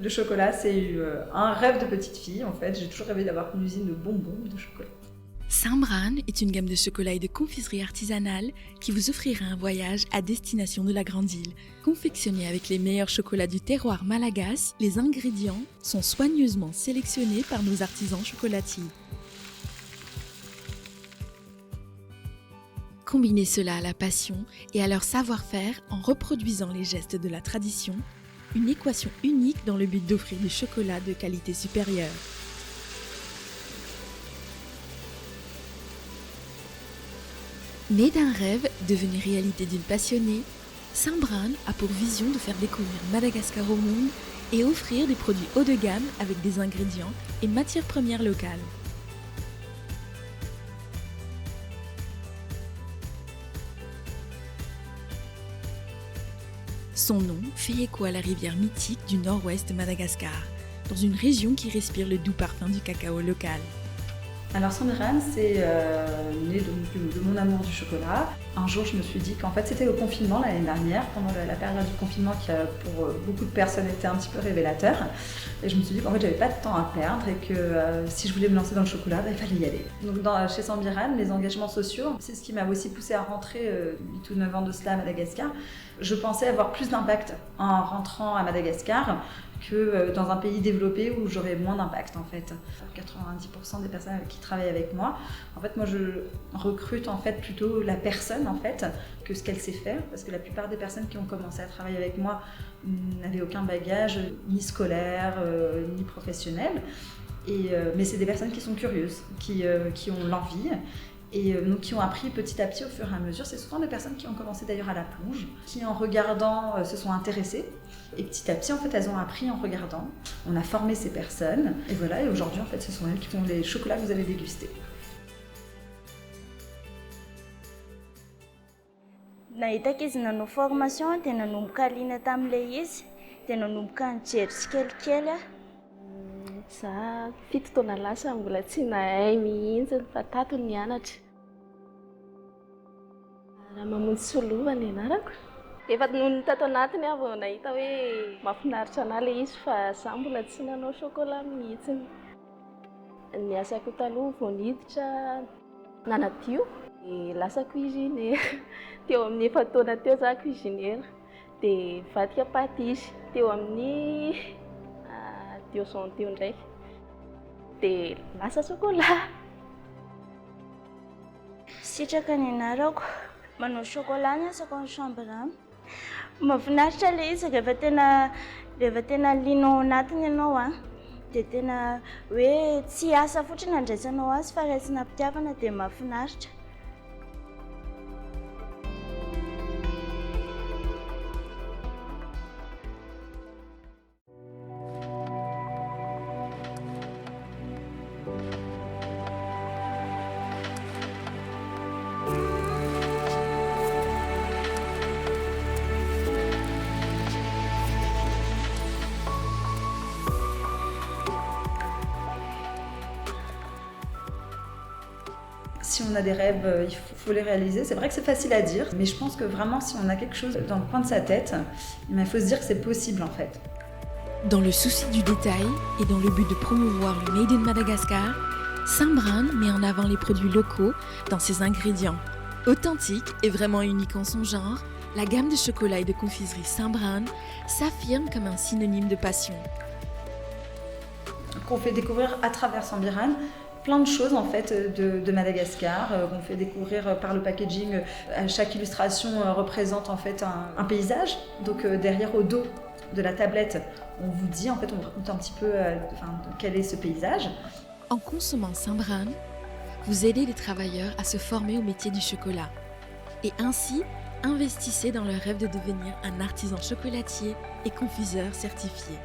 Le chocolat, c'est un rêve de petite fille en fait. J'ai toujours rêvé d'avoir une usine de bonbons de chocolat. Saint-Bran est une gamme de chocolat et de confiserie artisanale qui vous offrira un voyage à destination de la Grande Île. Confectionné avec les meilleurs chocolats du terroir malagasy, les ingrédients sont soigneusement sélectionnés par nos artisans chocolatiers. Combinez cela à la passion et à leur savoir-faire en reproduisant les gestes de la tradition, une équation unique dans le but d'offrir du chocolat de qualité supérieure. Né d'un rêve, devenu réalité d'une passionnée, Saint-Bran a pour vision de faire découvrir Madagascar au monde et offrir des produits haut de gamme avec des ingrédients et matières premières locales. Son nom fait écho à la rivière mythique du nord-ouest de Madagascar, dans une région qui respire le doux parfum du cacao local. Alors Saint-Bran, c'est né de mon amour du chocolat. Un jour, je me suis dit qu'en fait, c'était le confinement l'année dernière, pendant la période du confinement qui, pour beaucoup de personnes, était un petit peu révélateur. Et je me suis dit qu'en fait, j'avais pas de temps à perdre et que si je voulais me lancer dans le chocolat, il fallait y aller. Donc chez Saint-Bran, les engagements sociaux, c'est ce qui m'a aussi poussée à rentrer 8 ou 9 ans de cela à Madagascar. Je pensais avoir plus d'impact en rentrant à Madagascar que dans un pays développé où j'aurais moins d'impact en fait. 90% des personnes qui travaillent avec moi, en fait moi je recrute en fait plutôt la personne en fait que ce qu'elle sait faire, parce que la plupart des personnes qui ont commencé à travailler avec moi n'avaient aucun bagage ni scolaire ni professionnel, mais c'est des personnes qui sont curieuses, qui ont l'envie. Et donc qui ont appris petit à petit au fur et à mesure. C'est souvent des personnes qui ont commencé d'ailleurs à la plonge, qui en regardant se sont intéressées. Et petit à petit, en fait, elles ont appris en regardant. On a formé ces personnes. Et voilà, et aujourd'hui, en fait, ce sont elles qui font les chocolats que vous avez dégustés. Nahitako izy nanao formation dia nanomboka liana tamin'ilay izy dia nanomboka nijery tsikelikely. Za 7 taona lasa mbola tsy nahay mihitsy fa tato ny nianatra. Raha mamonjy solova ny anarako. Efa noho tato anatiny aho vao nahita hoe mahafinaritra anahy ilay izy fa za mbola tsy nanao chocolat mihitsy. Ny asako taloha vao niditra nanadio dia lasa cuisinier. Teo amin'ny 7 taona teo za cuisinier dia vadika patisy teo amin'ny 2 ans teo ndraiky dia lasa chocolat. Sitraka ny anarako manao chocolat ny asako amin'ny Saint-Bran. Mahafinaritra ilay izy rehefa tena lianao anatiny ianao dia tena hoe tsy asa fotsiny andraisanao azy fa raisina mpitiavana dia mahafinaritra. Si on a des rêves, il faut les réaliser. C'est vrai que c'est facile à dire, mais je pense que vraiment, si on a quelque chose dans le coin de sa tête, il faut se dire que c'est possible en fait. Dans le souci du détail et dans le but de promouvoir le Made in Madagascar, Saint-Bran met en avant les produits locaux dans ses ingrédients. Authentique et vraiment unique en son genre, la gamme de chocolat et de confiserie Saint-Bran s'affirme comme un synonyme de passion. Qu'on fait découvrir à travers Saint-Bran plein de choses en fait de Madagascar. On fait découvrir par le packaging. Chaque illustration représente en fait un paysage. Donc derrière au dos de la tablette, on vous dit en fait, on vous raconte un petit peu quel est ce paysage. En consommant Saint-Bran, vous aidez les travailleurs à se former au métier du chocolat et ainsi investissez dans leur rêve de devenir un artisan chocolatier et confiseur certifié.